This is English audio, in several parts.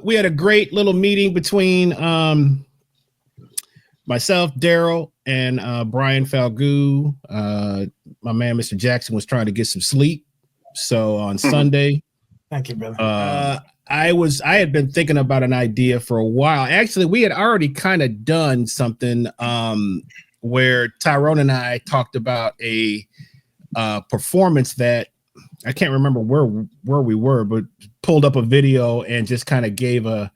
We had a great little meeting between myself, Darryl, and Brian Falgout. My man, Mr. Jackson, was trying to get some sleep. So on Sunday, thank you, brother. I had been thinking about an idea for a while. Actually, we had already kind of done something where Tyrone and I talked about a performance that I can't remember where we were, but pulled up a video and just kind of gave a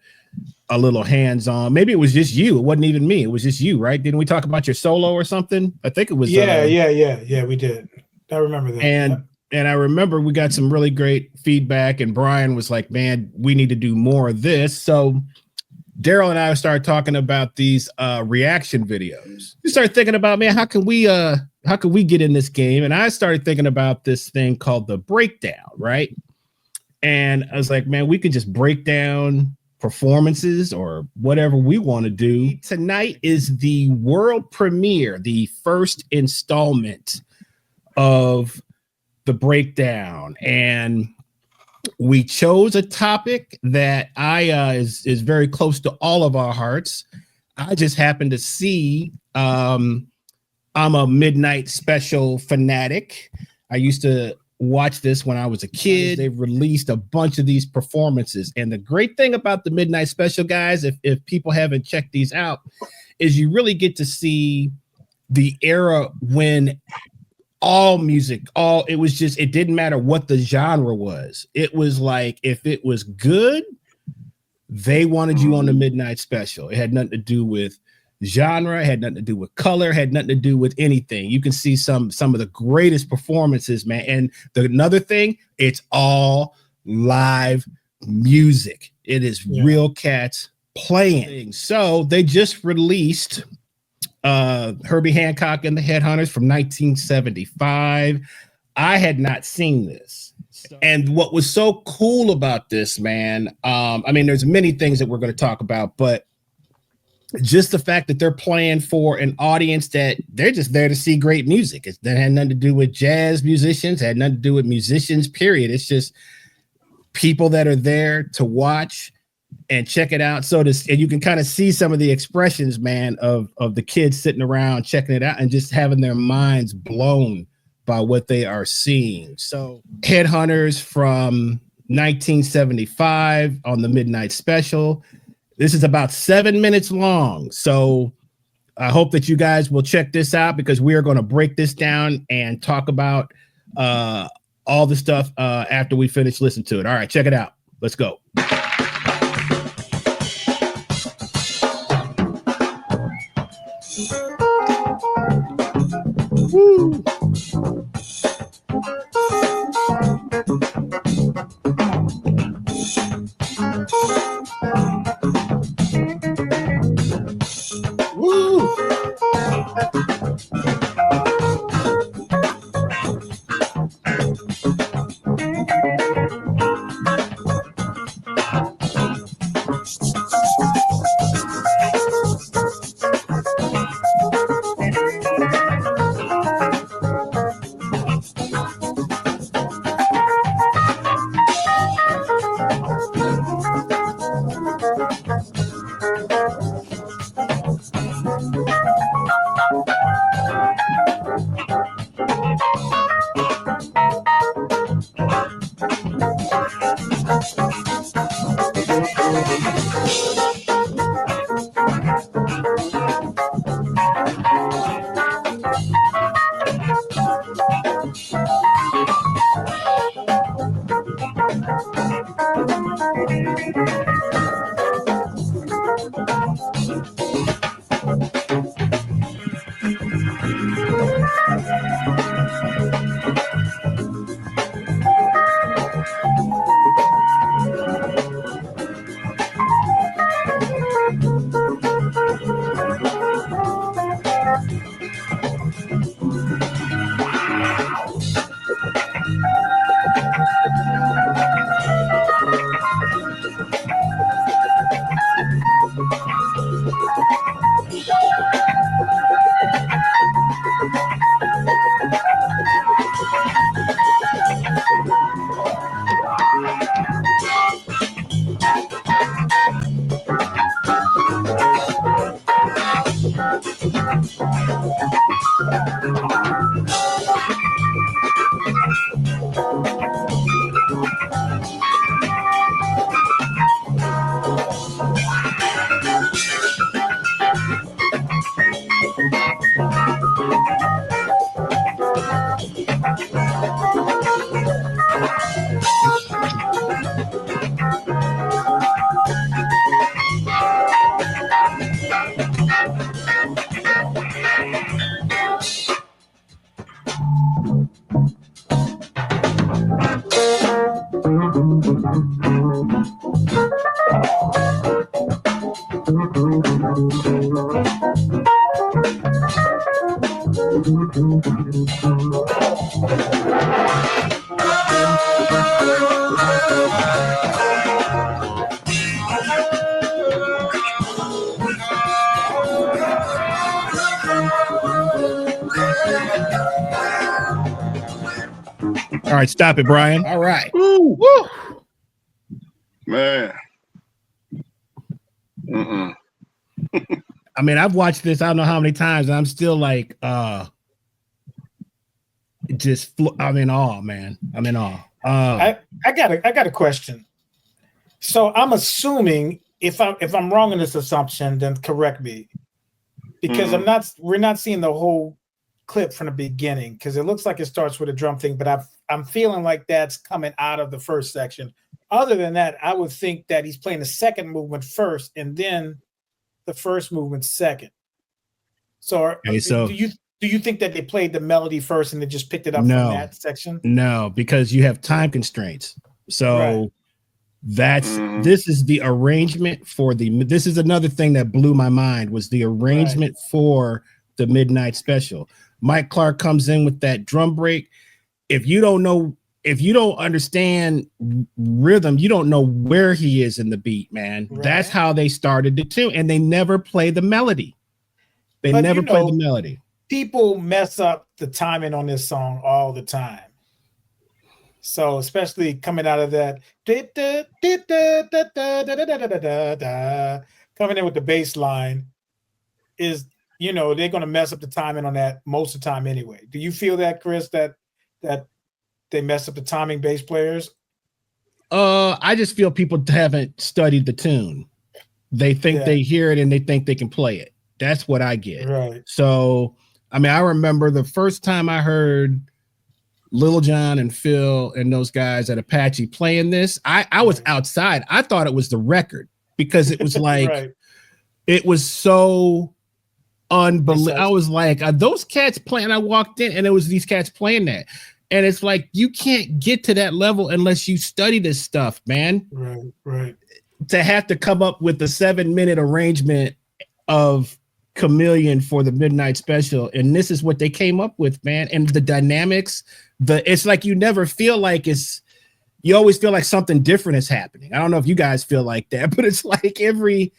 little hands-on. Maybe it was just you. It wasn't even me. It was just you, right? Didn't we talk about your solo or something? I think it was. Yeah, we did. I remember that. And I remember we got some really great feedback, and Brian was like, man, we need to do more of this. So Darryl and I started talking about these reaction videos. We started thinking about, man, how can we get in this game? And I started thinking about this thing called the breakdown, right? And I was like, man, we could just break down performances or whatever we want to do. Tonight is the world premiere, the first installment of the breakdown, and we chose a topic that is very close to all of our hearts. I just happened to see I'm a Midnight Special fanatic. I used to watch this when I was a kid. They've released a bunch of these performances, and the great thing about the Midnight Special, guys, if people haven't checked these out, is you really get to see the era when all music, it didn't matter what the genre was. It was like, if it was good, they wanted you on the Midnight Special. It had nothing to do with genre, it had nothing to do with color, had nothing to do with anything. You can see some of the greatest performances, man. And another thing, it's all live music. It is real cats playing. So they just released Herbie Hancock and the Headhunters from 1975. I had not seen this. And what was so cool about this, man, I mean, there's many things that we're going to talk about, but just the fact that they're playing for an audience that they're just there to see great music. That had nothing to do with jazz musicians, had nothing to do with musicians, period. It's just people that are there to watch and check it out. And you can kind of see some of the expressions, man, of the kids sitting around checking it out and just having their minds blown by what they are seeing. So Headhunters from 1975 on the Midnight Special. This is about 7 minutes long. So I hope that you guys will check this out, because we are going to break this down and talk about all the stuff after we finish listening to it. All right, check it out. Let's go. Woo. Woo. All right, stop it, Brian. All right. Woo. Woo. Man. I mean, I've watched this I don't know how many times, and I'm still like, I'm in awe, man. I'm in awe. I got a question. So I'm assuming if I'm wrong in this assumption, then correct me, because we're not seeing the whole clip from the beginning, because it looks like it starts with a drum thing, but I'm feeling like that's coming out of the first section. Other than that, I would think that he's playing the second movement first and then the first movement second. So, do you think that they played the melody first and they just picked it up from that section? No, because you have time constraints. So this is the arrangement for this is another thing that blew my mind, was the arrangement for the Midnight Special. Mike Clark comes in with that drum break. If you don't understand rhythm, you don't know where he is in the beat, man. Right. That's how they started the tune, and they never play the melody. They never play the melody. People mess up the timing on this song all the time. So especially coming out of that, coming in with the bass line is, they're going to mess up the timing on that most of the time anyway. Do you feel that, Chris, that they mess up the timing, bass players? I just feel people haven't studied the tune. They think they hear it and they think they can play it. That's what I get. Right. So, I mean, I remember the first time I heard Lil Jon and Phil and those guys at Apache playing this, I was outside. I thought it was the record, because it was like, it was so unbelievable. I was like, are those cats playing? I walked in and it was these cats playing that. And it's like, you can't get to that level unless you study this stuff, man. Right. To have to come up with the 7-minute arrangement of Chameleon for the Midnight Special, and this is what they came up with, man. And the dynamics, it's like you never feel like you always feel like something different is happening. I don't know if you guys feel like that, but it's like every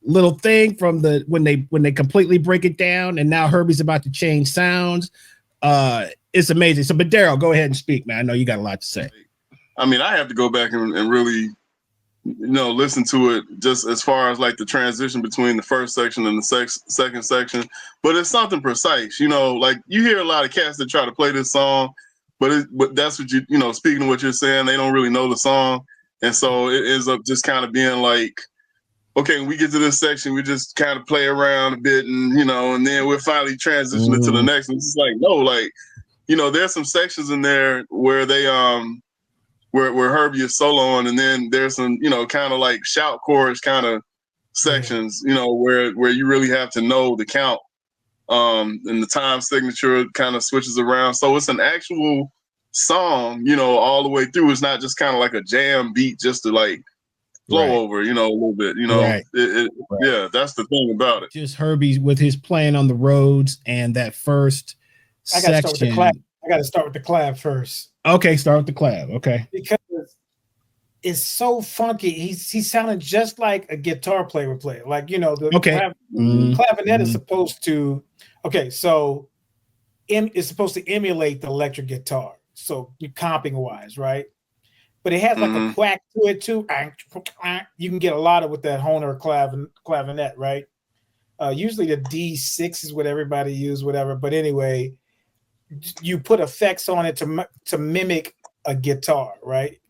little thing from when they completely break it down, and now Herbie's about to change sounds. It's amazing. So, but Darryl, go ahead and speak, man. I know you got a lot to say. I mean, I have to go back and really, listen to it, just as far as like the transition between the first section and the second section. But it's something precise, like you hear a lot of cats that try to play this song, but that's what speaking of what you're saying, they don't really know the song. And so it ends up just kind of being like, okay, when we get to this section, we just kind of play around a bit and then we'll finally transition it to the next one. It's like, no, like, there's some sections in there where they, where Herbie is soloing, and then there's some, kind of like shout chorus kind of sections, where you really have to know the count, and the time signature kind of switches around. So it's an actual song, all the way through. It's not just kind of like a jam beat just to like flow over, a little bit, yeah, that's the thing about it. Just Herbie with his playing on the roads and that first section. I got to start with the clap first. Okay, start with the clap. Okay. Because it's so funky. He's sounding just like a guitar player would play. Like, the clavinet is supposed to, so it's supposed to emulate the electric guitar. So comping wise, right? But it has like a quack to it too. You can get a lot of with that Hohner clavinet, right? Usually the D6 is what everybody uses, whatever. But anyway, you put effects on it to mimic a guitar, right?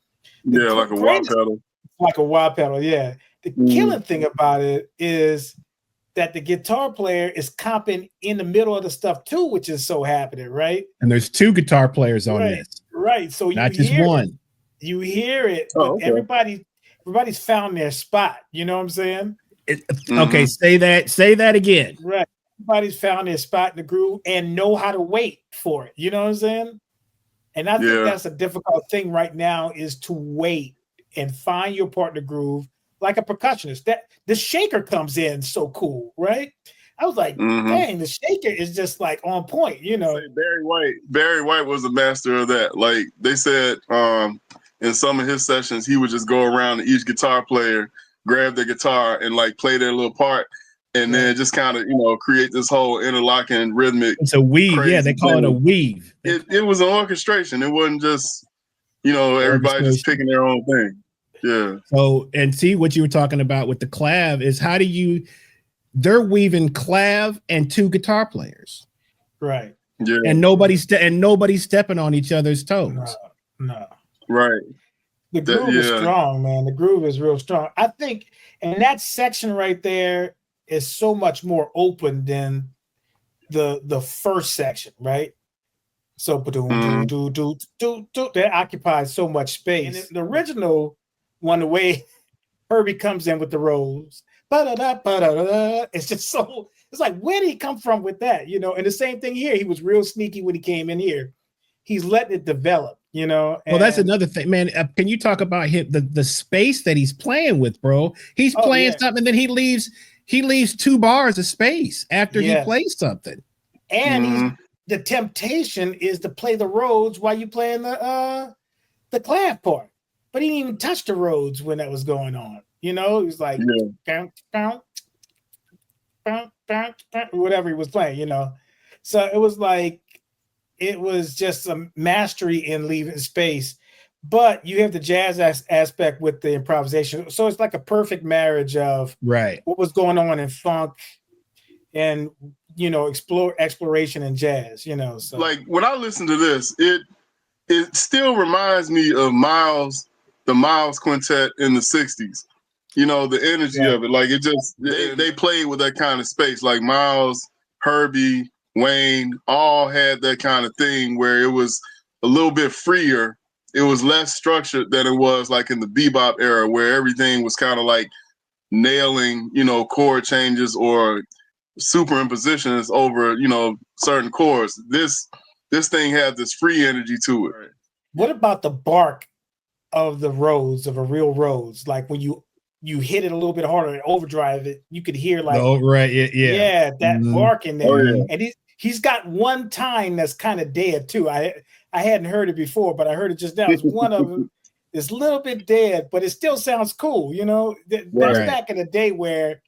Like a wah pedal. Like a wah pedal, yeah. The killing thing about it is that the guitar player is comping in the middle of the stuff too, which is so happening, right? And there's 2 guitar players on this. Right. So not just one. You hear it, but okay. Everybody's found their spot. You know what I'm saying? Okay, say that again. Right. Everybody's found their spot in the groove and know how to wait for it. You know what I'm saying? And I think that's a difficult thing right now is to wait and find your part in the groove like a percussionist. That the shaker comes in so cool, right? I was like, dang, the shaker is just like on point, you know. Barry White was a master of that. Like they said, in some of his sessions, he would just go around to each guitar player, grab their guitar and like play their little part. And then just kind of, create this whole interlocking rhythmic. It's a weave. Yeah, they call it a weave. It was an orchestration. It wasn't just, everybody just picking their own thing. Yeah. So, and see what you were talking about with the clav is they're weaving clav and 2 guitar players. Right. Yeah. And nobody's stepping on each other's toes. No. Right. The groove is strong, man. The groove is real strong. I think, and that section right there is so much more open than the first section, right? So that occupies so much space. And the original one, the way Herbie comes in with the rolls, it's just so, it's like, where did he come from with that? And the same thing here. He was real sneaky when he came in here. He's letting it develop, Well, that's another thing, man. Can you talk about the space that he's playing with, bro? He's playing something, and then he leaves 2 bars of space after he plays something. And the temptation is to play the Rhodes while you playing the clav part. But he didn't even touch the Rhodes when that was going on. He was like whatever he was playing, So it was like it was just a mastery in leaving space. But you have the jazz aspect with the improvisation. So it's like a perfect marriage of what was going on in funk and, exploration in jazz, So. Like when I listen to this, it still reminds me of the Miles Quintet in the 60s. The energy of it. Like it just, they played with that kind of space. Like Miles, Herbie, Wayne, all had that kind of thing where it was a little bit freer. It was less structured than it was like in the bebop era where everything was kind of like nailing, chord changes or superimpositions over, certain chords. This thing had this free energy to it. What about the bark of the Rhodes, of a real Rhodes? Like when you hit it a little bit harder and overdrive it, you could hear like that bark in there. Oh, yeah. And he's got one time that's kind of dead too. I hadn't heard it before, but I heard it just now. It's one of them. It's a little bit dead, but it still sounds cool. That's back in the day where,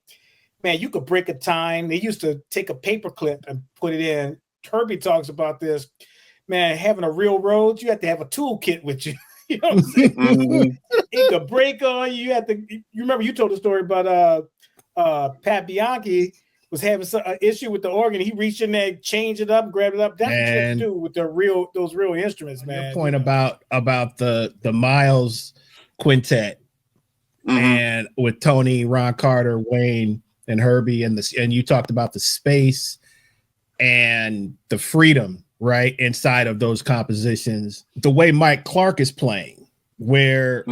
man, you could break a time. They used to take a paper clip and put it in. Herbie talks about this. Man, having a real Rhodes, you have to have a toolkit with you. You know what I'm saying? It could break on you. You remember you told the story about Pat Bianchi was having some issue with the organ. He reached in there, changed it up, grabbed it up. That's what you do with those real instruments, man. Your point about the Miles Quintet and with Tony, Ron Carter, Wayne, and Herbie, and you talked about the space and the freedom, right, inside of those compositions. The way Mike Clark is playing, where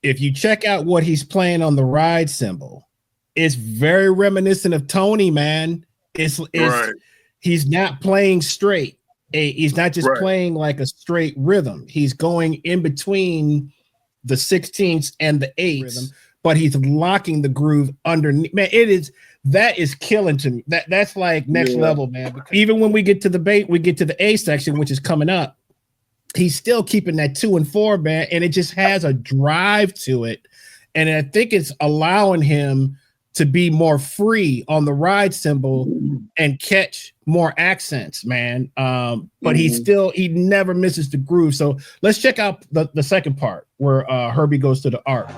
if you check out what he's playing on the ride cymbal, it's very reminiscent of Tony, man. He's not playing straight. He's not just playing like a straight rhythm. He's going in between the 16ths and the 8ths rhythm, but he's locking the groove underneath. Man, that is killing to me. That's like next level, man. Because even when we get to the A section, which is coming up, he's still keeping that 2 and 4, man, and it just has a drive to it. And I think it's allowing him to be more free on the ride cymbal and catch more accents, man. But he never misses the groove. So let's check out the second part where Herbie goes to the arc.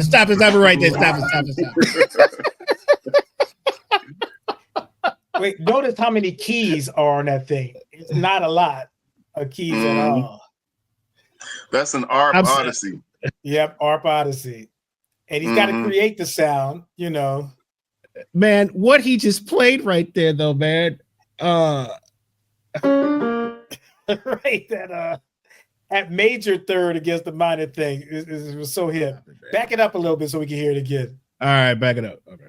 Stop it right there. Stop it. Wait, notice how many keys are on that thing. It's not a lot of keys at all. That's an ARP Odyssey. Yep, ARP Odyssey. And he's got to create the sound, you know. Man, what he just played right there, though, man. Right, that major third against the minor thing. It was so hip. Back it up a little bit so we can hear it again. All right, back it up. Okay.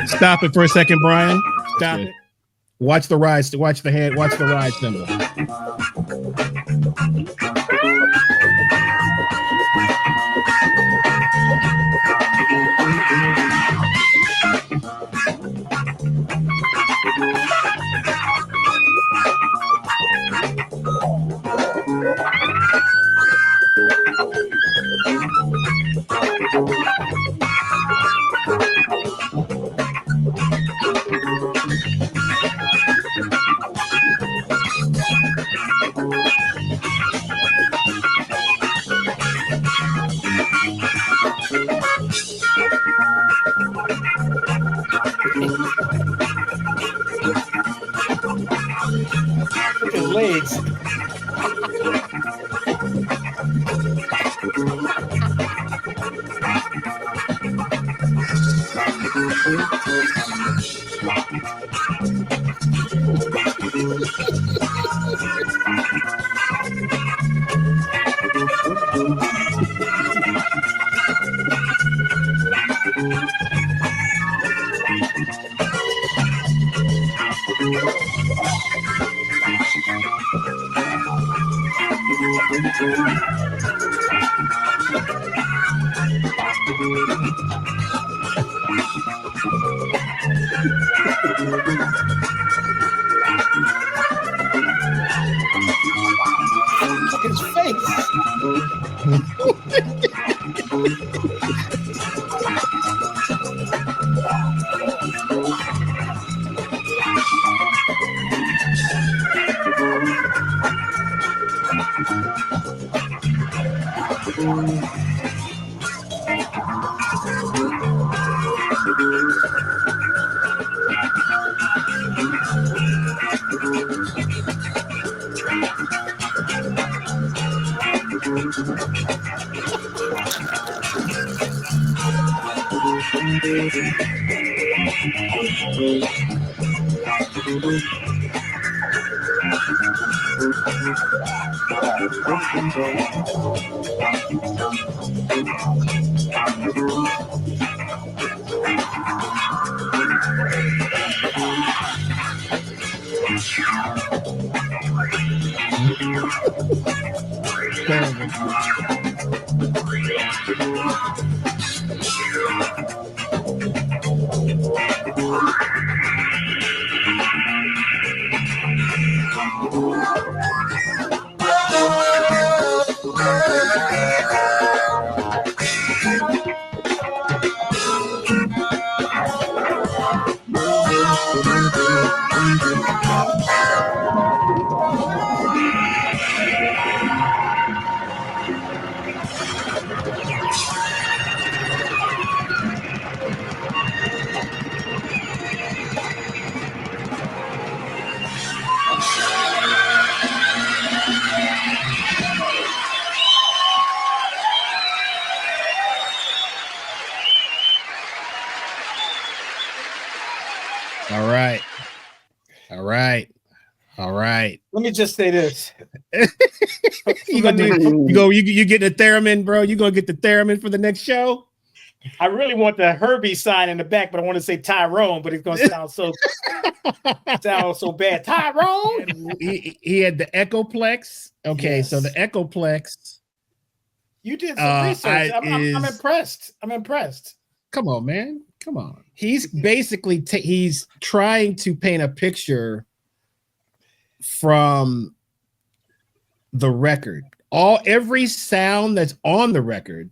Stop it for a second, Brian. Stop it. Watch the rise. Watch the hand. Watch the rise symbol. Look at his legs. Look at his face. All right. Let me just say this. You get the theremin, bro. You gonna get the theremin for the next show? I really want the Herbie sign in the back, but I want to say Tyrone, but it's gonna sound so bad. Tyrone. He had the Echoplex. Okay, so the Echoplex. You did some research. I'm impressed. I'm impressed. Come on, man. Come on. He's basically he's trying to paint a picture from the record. Every sound that's on the record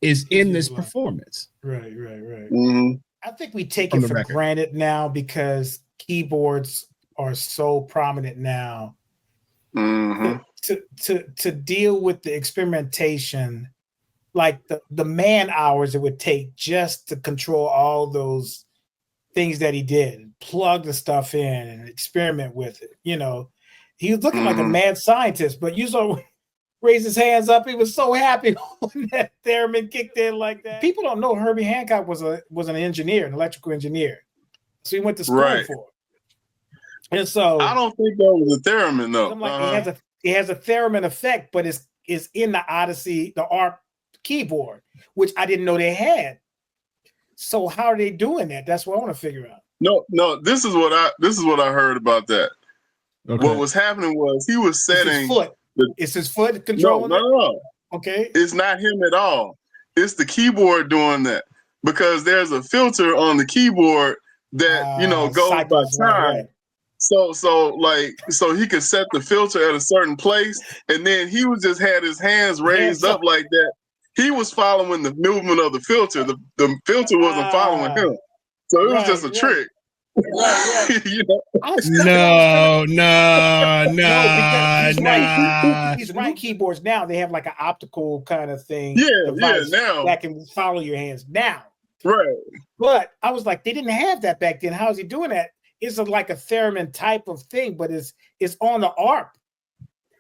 is in this performance. Right. Mm-hmm. I think we take it for granted now because keyboards are so prominent now. Mm-hmm. To deal with the experimentation, like the man hours it would take just to control all those things that he did, plug the stuff in and experiment with it. You know, he was looking like a mad scientist, but you saw raise his hands up. He was so happy when that theremin kicked in like that. People don't know Herbie Hancock was an engineer, an electrical engineer. So he went to school for it. And so I don't think that was a theremin though. I'm like, it has a theremin effect, but it's in the Odyssey, the ARP keyboard, which I didn't know they had. So how are they doing that? That's what I want to figure out. No, this is what I heard about that. Okay. What was happening was he was setting it's his foot controlling it? No. Okay. It's not him at all. It's the keyboard doing that because there's a filter on the keyboard that goes by time. Right. So he could set the filter at a certain place, and then he was just had his hands raised up like that. He was following the movement of the filter. The filter wasn't following him. So it was just a trick. Right. These right keyboards now, they have like an optical kind of thing. Device now that can follow your hands now. Right. But I was like, they didn't have that back then. How is he doing that? It's like a theremin type of thing, but it's on the ARP.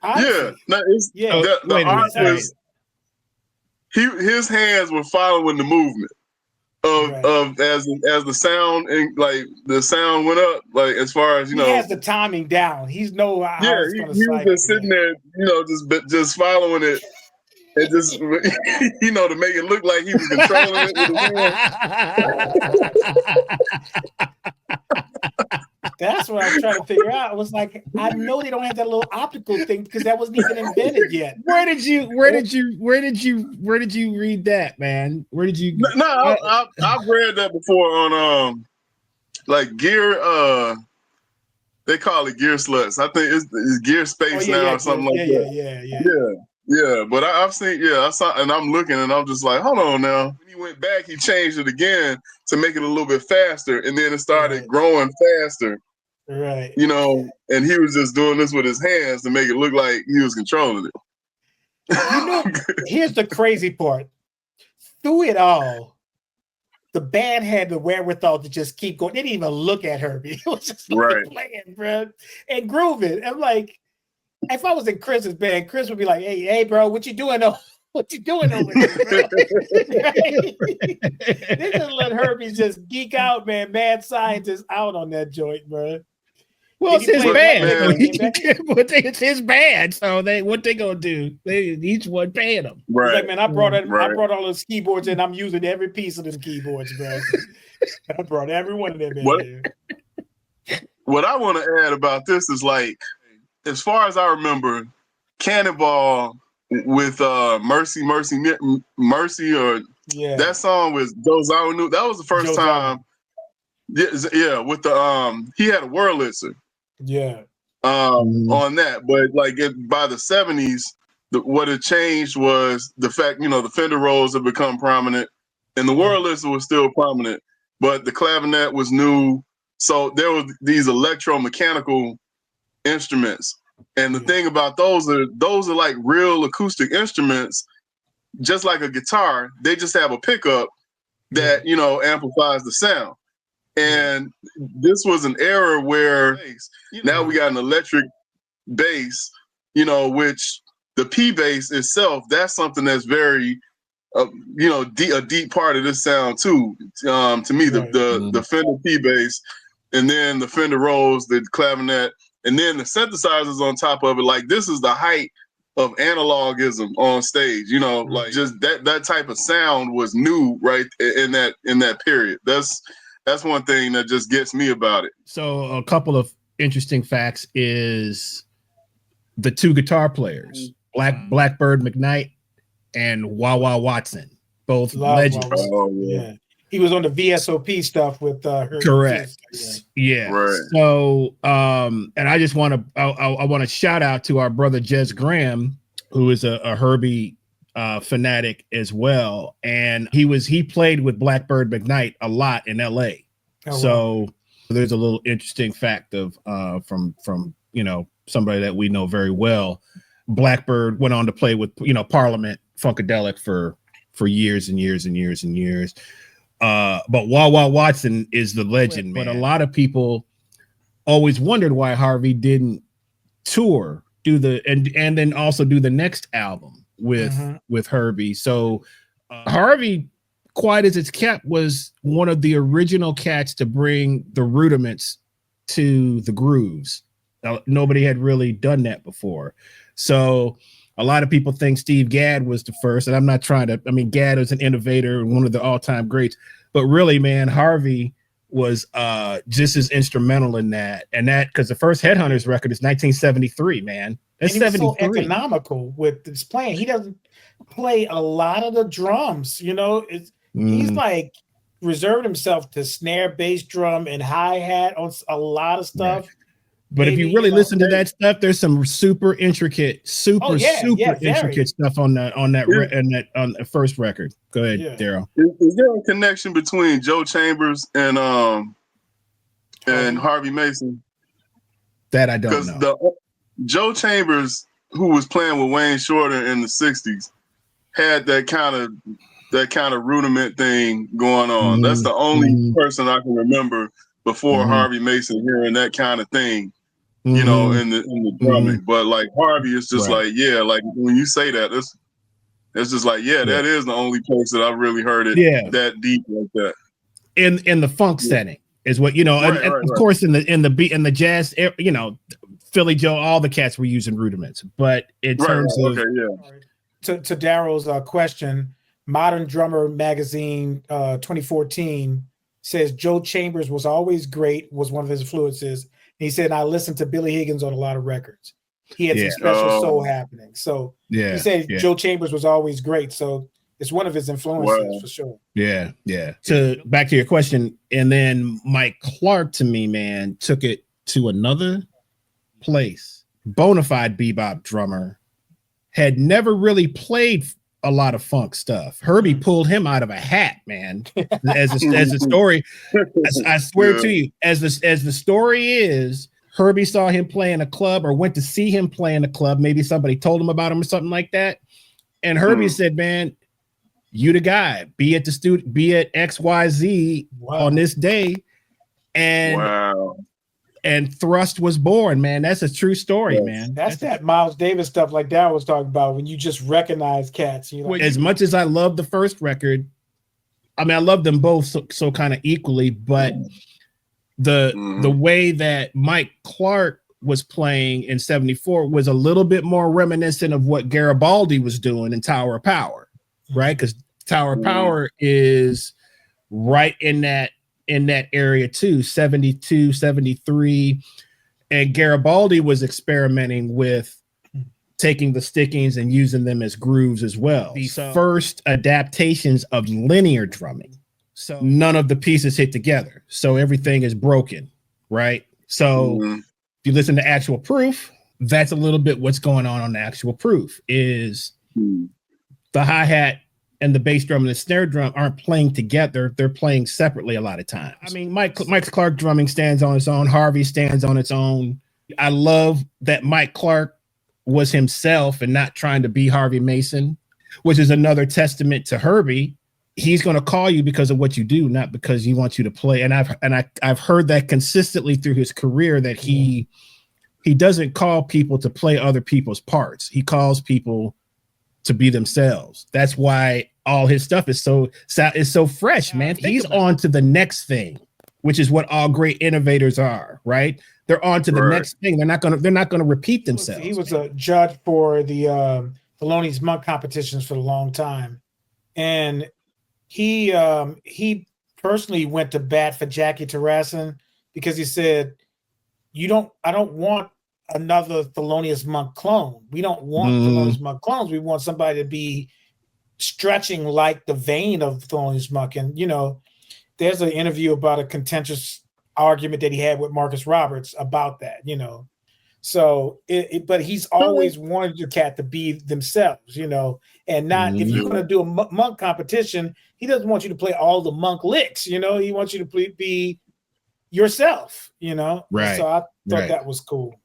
The ARP is his hands were following the movement of as the sound and like the sound went up, like as far as he has the timing down. He's he was just sitting there, just following it. And just to make it look like he was controlling it with his hand. That's what I was trying to figure out. I was like, I know they don't have that little optical thing because that wasn't even invented yet. Where did you read that, man? Where did you? No, I've read that before on like gear. They call it Gear Sluts. I think it's Gear Space now or something like that. Yeah, but I've seen, I saw, and I'm looking, and I'm just like, hold on now. When he went back, he changed it again to make it a little bit faster, and then it started growing faster. Right. And he was just doing this with his hands to make it look like he was controlling it. Here's the crazy part. Through it all, the band had the wherewithal to just keep going. They didn't even look at Herbie. It was just playing, bro, and grooving. I'm like, if I was in Chris's band, Chris would be like, "Hey, bro, what you doing over there, bro?" They just let Herbie just geek out, man. Mad scientist out on that joint, bro. Well, it's his band. It's his band. So what they gonna do? They each one paying them. Right. Like, man, I brought all those keyboards and I'm using every piece of those keyboards, bro. I brought every one of them in here. What I want to add about this is like, as far as I remember, Cannonball with Mercy, or that song was Dozanu. That was the first time. Yeah, with the he had a Wurlitzer. Yeah. On that, but like by the 70s, what had changed was the fact, the Fender Rolls have become prominent, and the Wurlitzer was still prominent, but the clavinet was new. So there were these electromechanical instruments, and the thing about those are like real acoustic instruments, just like a guitar. They just have a pickup that amplifies the sound. And this was an era where now we got an electric bass, which the P bass itself, that's something that's very a deep part of this sound too. To me, the Fender P bass, and then the Fender Rolls, the clavinet, and then the synthesizers on top of it. Like, this is the height analogism on stage. You know, like just that type of sound was new right in that period. That's one thing that just gets me about it. So a couple of interesting facts is the two guitar players, Blackbird McKnight and Wah-Wah Watson, both legends. Oh, yeah. He was on the VSOP stuff with Herbie. Correct. Yeah. Right. So and I just want to I want to shout out to our brother Jez Graham, who is a Herbie fanatic as well. And he played with Blackbird McKnight a lot in LA. So there's a little interesting fact of from somebody that we know very well. Blackbird went on to play with Parliament Funkadelic for years and years and years and years. But Wah-Wah Watson is the legend, man. But a lot of people always wondered why Harvey didn't tour, and then also do the next album with Herbie. So Harvey, quiet as it's kept, was one of the original cats to bring the rudiments to the grooves. Nobody had really done that before. So a lot of people think Steve Gadd was the first, and I'm not trying to, Gadd is an innovator and one of the all-time greats, but really, man, Harvey was just as instrumental in that. And that, because the first Headhunters record is 1973, man. That's 73. So economical with his playing. He doesn't play a lot of the drums, he's like reserved himself to snare, bass drum, and hi-hat on a lot of stuff. Right. But if you really listen to that stuff, there's some super intricate, super intricate stuff on the first record. Go ahead, Darryl. Is there a connection between Joe Chambers and Harvey Mason? That I don't know. Because Joe Chambers, who was playing with Wayne Shorter in the '60s, had that kind of rudiment thing going on. That's the only person I can remember before Harvey Mason hearing that kind of thing. In the drumming, but like Harvey is just like when you say that, it's just like that is the only place that I've really heard it that deep like that. In the funk setting is what of course in the beat and the jazz, Philly Joe, all the cats were using rudiments, but in terms of to Darryl's question, Modern Drummer Magazine 2014 says Joe Chambers was always great, was one of his influences. He said, I listened to Billy Higgins on a lot of records. He had some special soul happening. So he said Joe Chambers was always great. So it's one of his influences for sure. Yeah. So back to your question. And then Mike Clark, to me, man, took it to another place. Bonafide bebop drummer, had never really played a lot of funk stuff. Herbie pulled him out of a hat, man. As a story, I swear to you, as the story is, Herbie saw him play in a club or went to see him play in a club. Maybe somebody told him about him or something like that. And Herbie said, "Man, you the guy. Be at the studio. Be at XYZ on this day." And Thrust was born, man. That's a true story, man. That's that Miles Davis stuff like Darryl was talking about when you just recognize cats. As much as I love the first record, I love them both so kind of equally, but the way that Mike Clark was playing in 74 was a little bit more reminiscent of what Garibaldi was doing in Tower of Power, right? Because Tower of Power is right in that area too, 72, 73. And Garibaldi was experimenting with taking the stickings and using them as grooves as well. The first adaptations of linear drumming. So none of the pieces hit together. So everything is broken, right? So if you listen to Actual Proof, that's a little bit what's going on the Actual Proof is the hi-hat and the bass drum and the snare drum aren't playing together. They're playing separately a lot of times. Mike Clark drumming stands on its own. Harvey stands on its own. I love that Mike Clark was himself and not trying to be Harvey Mason, which is another testament to Herbie. He's going to call you because of what you do, not because he wants you to play. And I've heard that consistently through his career that he doesn't call people to play other people's parts. He calls people to be themselves. That's why all his stuff is so fresh, man. He's on to the next thing which is what all great innovators are, right? They're on to the next thing. They're not gonna repeat themselves. He was a judge for the Thelonious Monk competitions for a long time, and he personally went to bat for Jackie Tarassin because he said, I don't want another Thelonious Monk clone. We don't want Thelonious Monk clones. We want somebody to be stretching like the vein of Thelonious Monk. And, there's an interview about a contentious argument that he had with Marcus Roberts about that, So, but he's always wanted your cat to be themselves, and not if you're going to do a Monk competition, he doesn't want you to play all the Monk licks, he wants you to be yourself, Right. So I thought that was cool.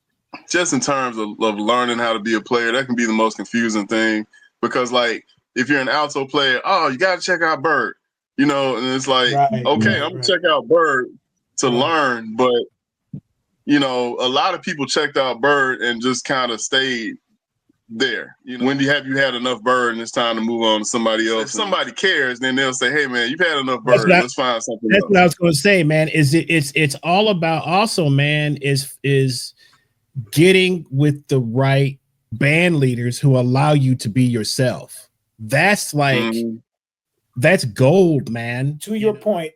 Just in terms of learning how to be a player, that can be the most confusing thing because, like, if you're an alto player, you got to check out Bird, and it's like, I'm gonna check out Bird to learn, but a lot of people checked out Bird and just kind of stayed there. When have you had enough Bird and it's time to move on to somebody else? If somebody cares, then they'll say, hey man, you've had enough Bird. Let's find something else. That's what I was going to say, man. It's all about also, man, is getting with the right band leaders who allow you to be yourself. That's like that's gold, man. To your point,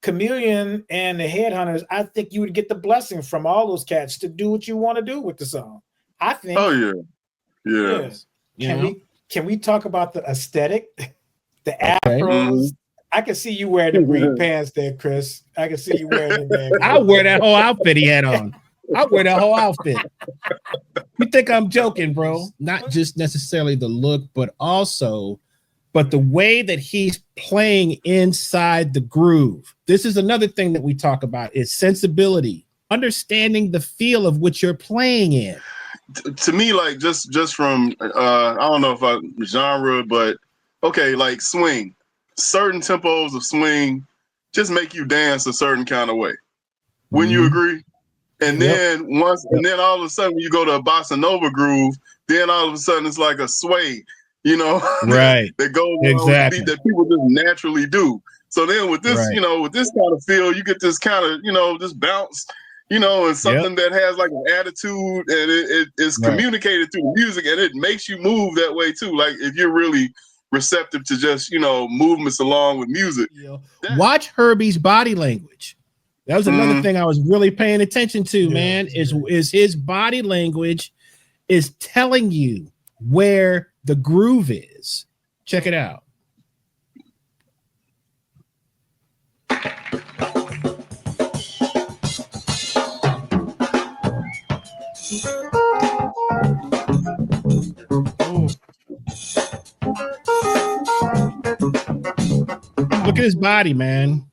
Chameleon and the Headhunters, I think you would get the blessing from all those cats to do what you want to do with the song. I think. Oh yeah. Can we talk about the aesthetic, the afros? I can see you wearing the green pants there, Chris. I can see you wearing them there. I'll wear that whole outfit he had on. I'll wear that whole outfit. You think I'm joking, bro? Not just necessarily the look, but the way that he's playing inside the groove. This is another thing that we talk about is sensibility, understanding the feel of what you're playing in. To me, like just from I don't know if I genre, but okay, like swing. Certain tempos of swing just make you dance a certain kind of way. Wouldn't you agree? And then all of a sudden when you go to a bossa nova groove, then all of a sudden it's like a sway, right? that goes on beat that people just naturally do. So then with this, with this kind of feel, you get this kind of, this bounce, and something that has like an attitude, and it is communicated through music, and it makes you move that way too. Like if you're really receptive to just movements along with music. Watch Herbie's body language. That was another thing I was really paying attention to, man. Is his body language is telling you where the groove is. Check it out. Look at his body, man.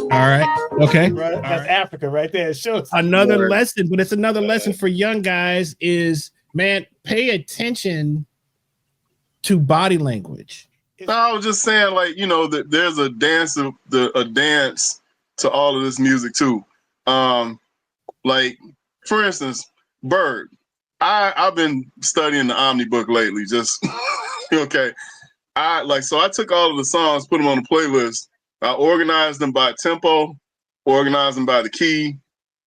All right. Okay. That's Africa right there. It shows another lesson, but it's another lesson for young guys is, man, pay attention to body language. I was just saying, like, that there's a dance to all of this music too. Like, for instance, Bird. I've been studying the Omni book lately. Just okay. So I took all of the songs, put them on a playlist. I organized them by tempo, organized them by the key,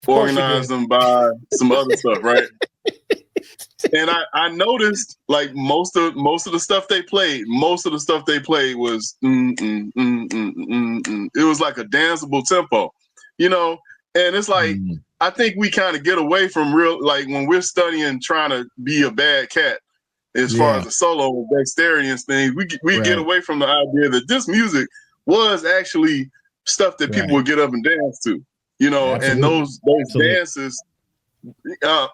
organized them by some other stuff, right? And I noticed like most of the stuff they played was it was like a danceable tempo, and it's like I think we kind of get away from real, like when we're studying trying to be a bad cat as far as the solo and dexterity and things, we get away from the idea that this music was actually stuff that people would get up and dance to, and those dances you know,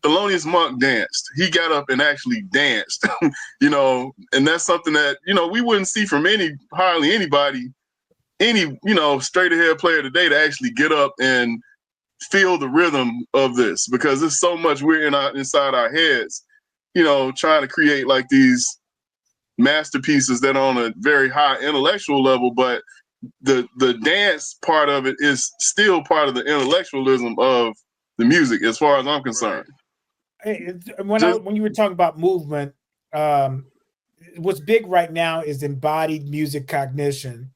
Thelonious Monk danced. He got up and actually danced, you know, and that's something that, you know, we wouldn't see from hardly anybody, you know, straight ahead player today to actually get up and feel the rhythm of this, because there's so much we're inside our heads, you know, trying to create like these masterpieces that are on a very high intellectual level, but the dance part of it is still part of the intellectualism of the music, as far as I'm concerned. When you were talking about movement, what's big right now is embodied music cognition,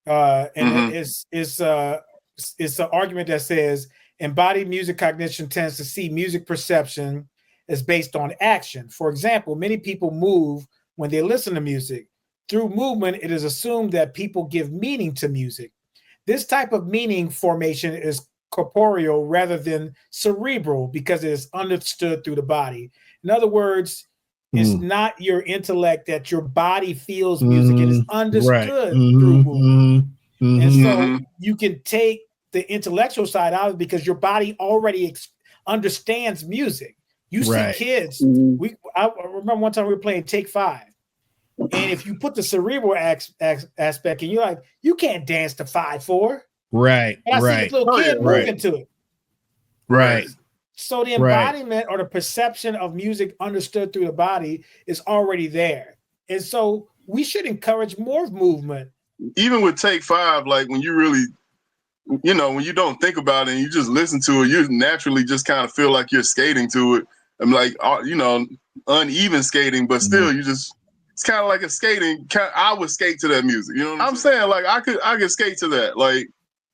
and it's an argument that says embodied music cognition tends to see music perception as based on action. For example, many people move when they listen to music. Through movement, it is assumed that people give meaning to music. This type of meaning formation is corporeal rather than cerebral because it is understood through the body. In other words, it's not your intellect that your body feels music. It is understood through movement. And so you can take the intellectual side out of it because your body already understands music. You see kids. I remember one time we were playing Take 5. And if you put the cerebral aspect in, you're like, you can't dance to 5/4. Right. And I see this little kid moving to it. Right. So the embodiment or the perception of music understood through the body is already there. And so we should encourage more movement. Even with Take 5, like when you really, you know, when you don't think about it and you just listen to it, you naturally just kind of feel like you're skating to it. I'm like, you know, uneven skating, but still you just, it's kind of like a skating. I would skate to that music. You know what I'm saying? Like I could skate to that. Like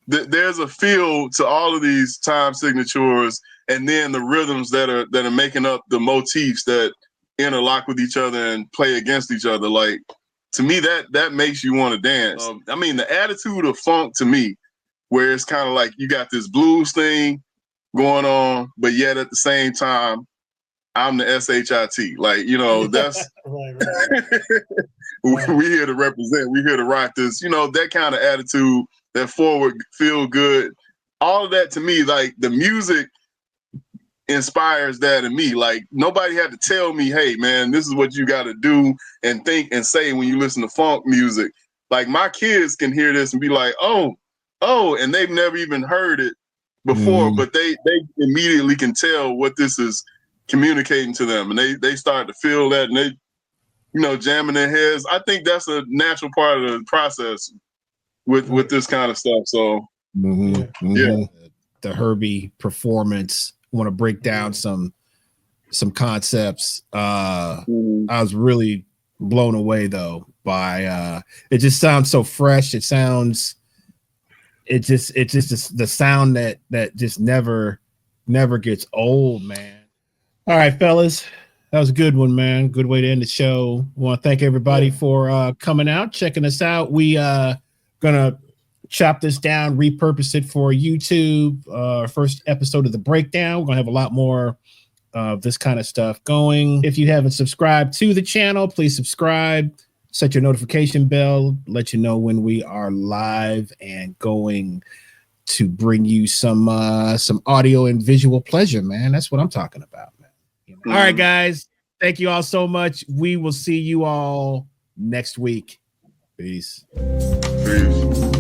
there's a feel to all of these time signatures, and then the rhythms that are making up the motifs that interlock with each other and play against each other. Like to me, that makes you want to dance. I mean, the attitude of funk to me, where it's kind of like you got this blues thing going on, but yet at the same time, I'm the SHIT. Like, you know, that's we here to represent. We here to rock this. You know, that kind of attitude, that forward, feel good. All of that to me, like the music inspires that in me. Like nobody had to tell me, hey man, this is what you got to do and think and say when you listen to funk music. Like my kids can hear this and be like, oh, and they've never even heard it before, but they immediately can tell what this is communicating to them, and they start to feel that, and they, you know, jamming their heads. I think that's a natural part of the process with this kind of stuff. So the Herbie performance. I want to break down some concepts. I was really blown away though by it. Just sounds so fresh. It just the sound that just never gets old, man. All right, fellas, that was a good one, man. Good way to end the show. I want to thank everybody for coming out, checking us out. We gonna chop this down, repurpose it for YouTube. First episode of the breakdown. We're gonna have a lot more of this kind of stuff going. If you haven't subscribed to the channel, please subscribe. Set your notification bell. Let you know when we are live and going to bring you some audio and visual pleasure, man. That's what I'm talking about, man. You know? All right, guys. Thank you all so much. We will see you all next week. Peace. Peace.